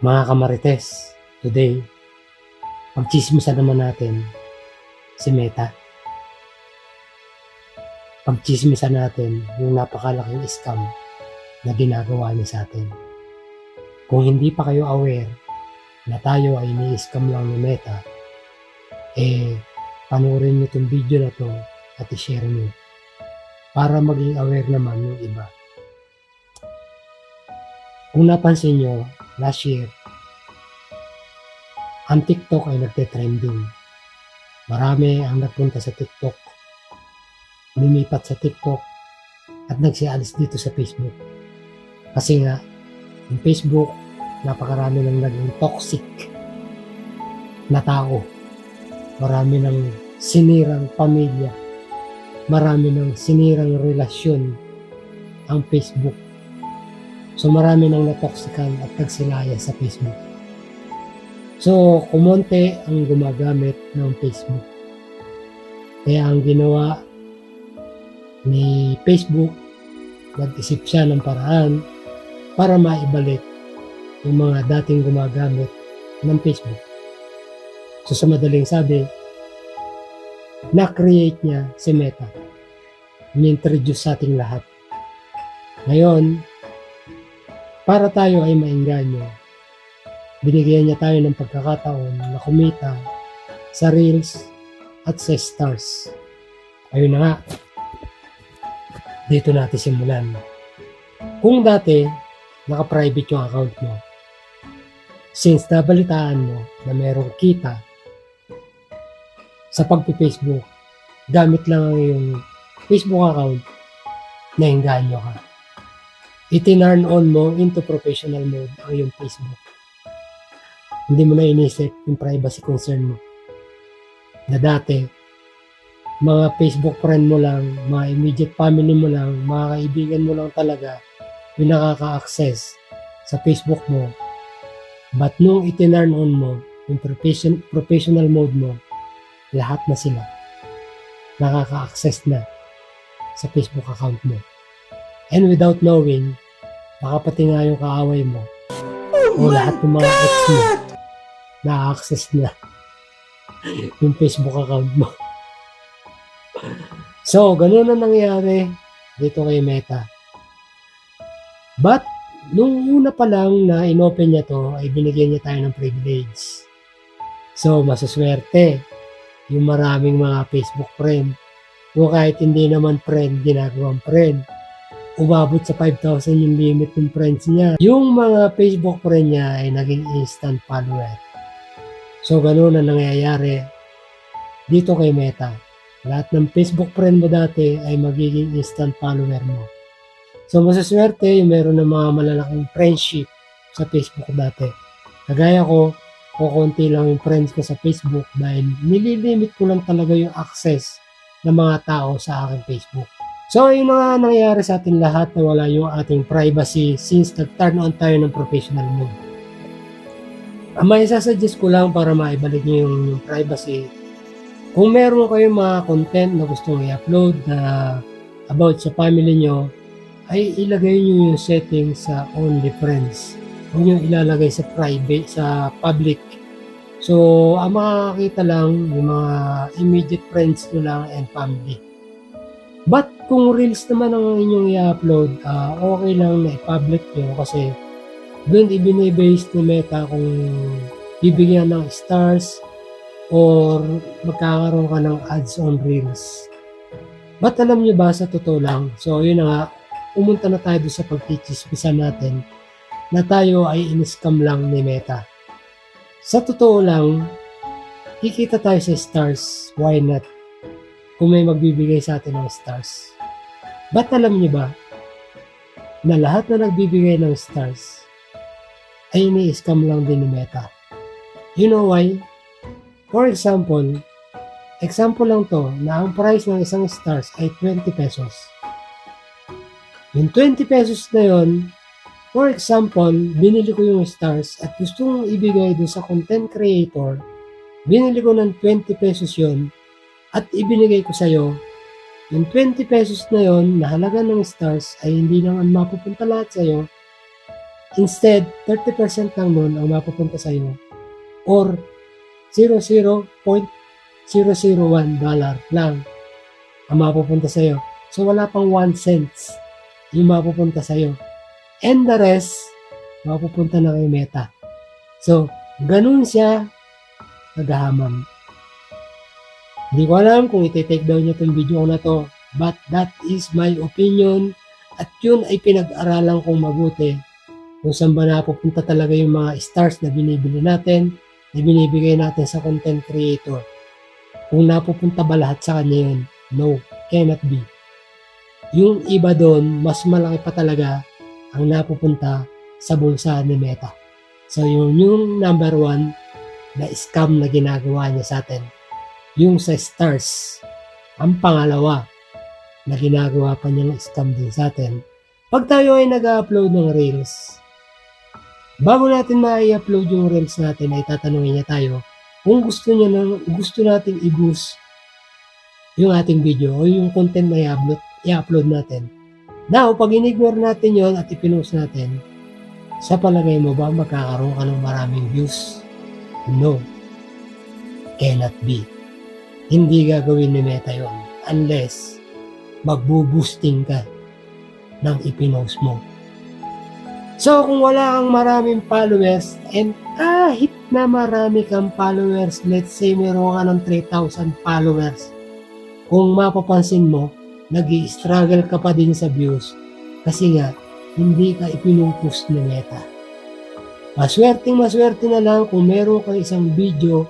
Mga kamarites, today, pagtsismisan naman natin si Meta. Pagtsismisan natin yung napakalaking scam na ginagawa niya sa atin. Kung hindi pa kayo aware na tayo ay ni-scam lang ni Meta, panoorin niyo itong video na to at i-share niyo para maging aware naman yung iba. Kung napansin nyo, last year, ang TikTok ay nagte-trending. Marami ang nagpunta sa TikTok, lumipat sa TikTok, at nagsialis dito sa Facebook. Kasi nga, ang Facebook, napakarami ng naging toxic na tao. Marami ng sinirang pamilya. Marami ng sinirang relasyon ang Facebook. So marami nang natoksikan at nagsilaya sa Facebook. So kumonte ang gumagamit ng Facebook. Kaya ang ginawa ni Facebook, nag-isip siya ng paraan para maibalik yung mga dating gumagamit ng Facebook. So sa madaling sabi, na-create niya si Meta. Ni-introduce sa ating lahat. Ngayon, para tayo ay maengganyo, binigyan niya tayo ng pagkakataon na kumita sa Reels at sa Stars. Ayun na nga, dito natin simulan. Kung dati, naka-private yung account mo, since nabalitaan mo na merong kita sa pagpi-Facebook, gamit lang yung Facebook account, naengganyo ka. I-turn on mo into professional mode ang iyong Facebook. Hindi mo na inisip yung privacy concern mo. Na dati, mga Facebook friend mo lang, mga immediate family mo lang, mga kaibigan mo lang talaga yung nakaka-access sa Facebook mo. But nung i-turn on mo yung professional mode mo, lahat na sila nakaka-access na sa Facebook account mo. And without knowing, baka pati nga yung kaaway mo o lahat ng mga ex mo na-access na yung Facebook account mo. So, ganun na nangyari dito kay Meta. But, nung una pa lang na inopen niya to, ay binigyan niya tayo ng privilege. So, masuswerte yung maraming mga Facebook friend. O kahit hindi naman friend, ginagawang friend. Umabot sa 5,000 yung limit ng friends niya. Yung mga Facebook friend niya ay naging instant follower. So, ganun na nangyayari dito kay Meta. Lahat ng Facebook friend mo dati ay magiging instant follower mo. So, masaswerte yung meron ng mga malalaking friendship sa Facebook dati. Kagaya ko, kukunti lang yung friends ko sa Facebook dahil nililimit ko lang talaga yung access ng mga tao sa aking Facebook. So, yun na nga nangyayari sa ating lahat na wala yung ating privacy since nag-turn on tayo ng professional mode. Ang may sasuggest ko lang para maibalik nyo yung privacy, kung meron kayong mga content na gustong i-upload na about sa family nyo, ay ilagay nyo yung setting sa only friends. Huwag nyo ilalagay sa private, sa public. So, ang makakakita lang yung mga immediate friends nyo lang and family. But kung reels naman ang inyong i-upload, okay lang na i-public nyo kasi doon ibinibase ni Meta kung bibigyan ng stars or magkakaroon ka ng ads on reels. But alam nyo ba sa totoo lang, so yun na nga, pumunta na tayo doon sa pagtitsismisan natin na tayo ay in-scam lang ni Meta. Sa totoo lang, kikita tayo sa stars, why not? Kung may magbibigay sa atin ng stars. But alam niyo ba na lahat na nagbibigay ng stars ay ini-scam lang din ni Meta? You know why? For example lang to na ang price ng isang stars ay 20 pesos. Yung 20 pesos na yon, for example, binili ko yung stars at gusto kong ibigay doon sa content creator, binili ko ng 20 pesos yon, at ibinigay ko sa'yo, yung 20 pesos na yon na halaga ng stars ay hindi naman mapupunta lahat sa'yo, Instead, 30% lang nun ang mapupunta sa'yo or $0.001 lang ang mapupunta sa'yo. So, wala pang 1 cents yung mapupunta sa'yo. And the rest, mapupunta na kay Meta. So, ganun siya naghahamon. Hindi ko alam kung iti-take down niya itong video na to, but that is my opinion at yun ay pinag-aralan kong mabuti kung saan ba napupunta talaga yung mga stars na binibili natin, na binibigay natin sa content creator. Kung napupunta ba lahat sa kanya yun? No, cannot be. Yung iba doon, mas malaki pa talaga ang napupunta sa bulsa ni Meta. So yung number 1 na scam na ginagawa niya sa atin, yung sa stars. Ang pangalawa na ginagawa pa niya ng scam din sa atin, pag tayo ay nag-upload ng reels, bago natin ma-upload yung reels natin ay tatanungin niya tayo kung gusto nating i-boost yung ating video o yung content na i-upload natin. Now, pag in-ignore natin yon at ipinost natin, sa palagay mo ba magkakaroon ka ng maraming views? No. Cannot be. Hindi gagawin ni Meta yon unless magbo-boosting ka ng ipinost mo. So, kung wala kang maraming followers, and kahit na marami kang followers, let's say meron ka ng 3,000 followers, kung mapapansin mo, nag-i-struggle ka pa din sa views kasi nga, hindi ka ipinupost ni Meta. Maswerte na lang kung meron kang isang video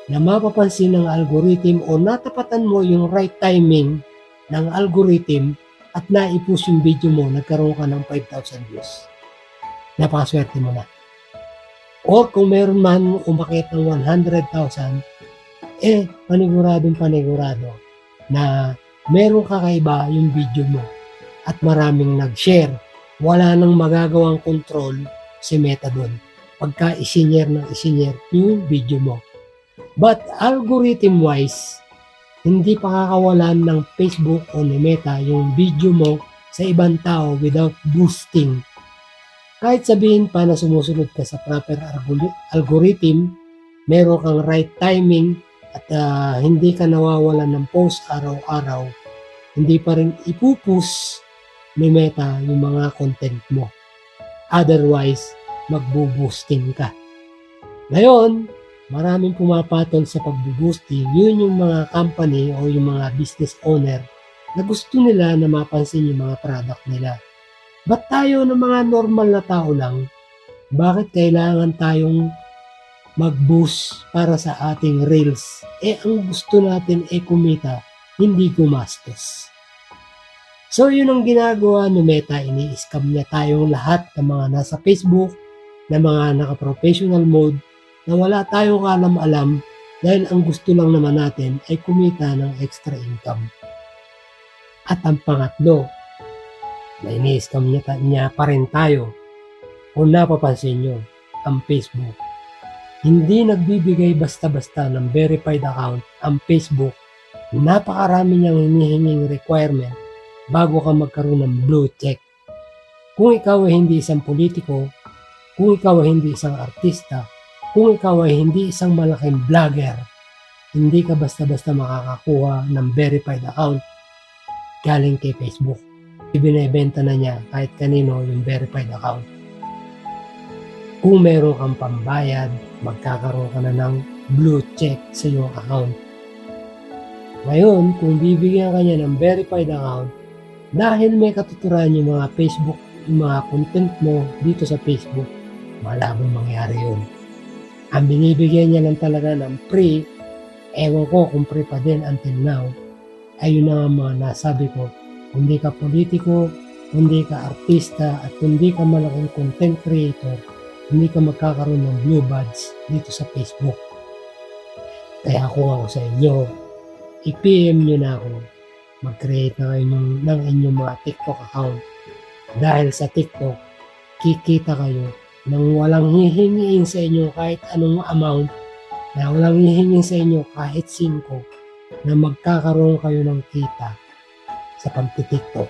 na mapapansin ng algorithm o natapatan mo yung right timing ng algorithm at na-i-push yung video mo, nagkaroon ka ng 5,000 views. Napakaswerte mo na. Or kung meron man umakit ng 100,000, panigurado na meron kakaiba yung video mo at maraming nag-share. Wala nang magagawang control si Meta doon pagka isinyer yung video mo. But algorithm-wise, hindi pa kakawalan ng Facebook o ni Meta yung video mo sa ibang tao without boosting. Kahit sabihin pa na sumusunod ka sa proper algorithm, meron kang right timing at hindi ka nawawalan ng post araw-araw, hindi pa rin ipupush ni Meta yung mga content mo. Otherwise, magbo-boosting ka. Ngayon, maraming pumapatol sa pagbo-boosting. Yun yung mga company o yung mga business owner na gusto nila na mapansin yung mga product nila. Ba't tayo ng mga normal na tao lang, bakit kailangan tayong mag-boost para sa ating reels? Ang gusto natin kumita, hindi gumastos. So yun ang ginagawa ni Meta, ini-scam niya tayong lahat ng mga nasa Facebook, na mga naka-professional mode, na wala tayong alam-alam dahil ang gusto lang naman natin ay kumita ng extra income. At ang pangatlo, na ini-scam niya pa rin tayo. Kung napapansin nyo, ang Facebook. Hindi nagbibigay basta-basta ng verified account ang Facebook. Napakarami niyang hinihinging requirement bago ka magkaroon ng blue check. Kung ikaw ay hindi isang politiko, kung ikaw ay hindi isang artista, kung ikaw ay hindi isang malaking vlogger, hindi ka basta-basta makakakuha ng verified account galing kay Facebook. Ibinebenta na niya kahit kanino yung verified account. Kung meron kang pambayad, magkakaroon ka na ng blue check sa iyong account. Ngayon, kung bibigyan ka niya ng verified account, dahil may katuturan yung mga Facebook, yung mga content mo dito sa Facebook, malabong mangyari yun. Ang binibigyan niya lang talaga ng free, ewan ko kung free pa din until now, ayun na nga mga nasabi ko. Kung di ka politiko, kung di ka artista, at kung di ka malaking content creator, hindi ka magkakaroon ng blue badge dito sa Facebook. Kaya kung ako sa inyo, i-PM nyo na ako. Mag-create na kayo ng inyong mga TikTok account. Dahil sa TikTok, kikita kayo nang walang hihingiin sa inyo kahit anong amount, na walang hihingiin sa inyo kahit 5, na magkakaroon kayo ng kita sa pagtitiktok.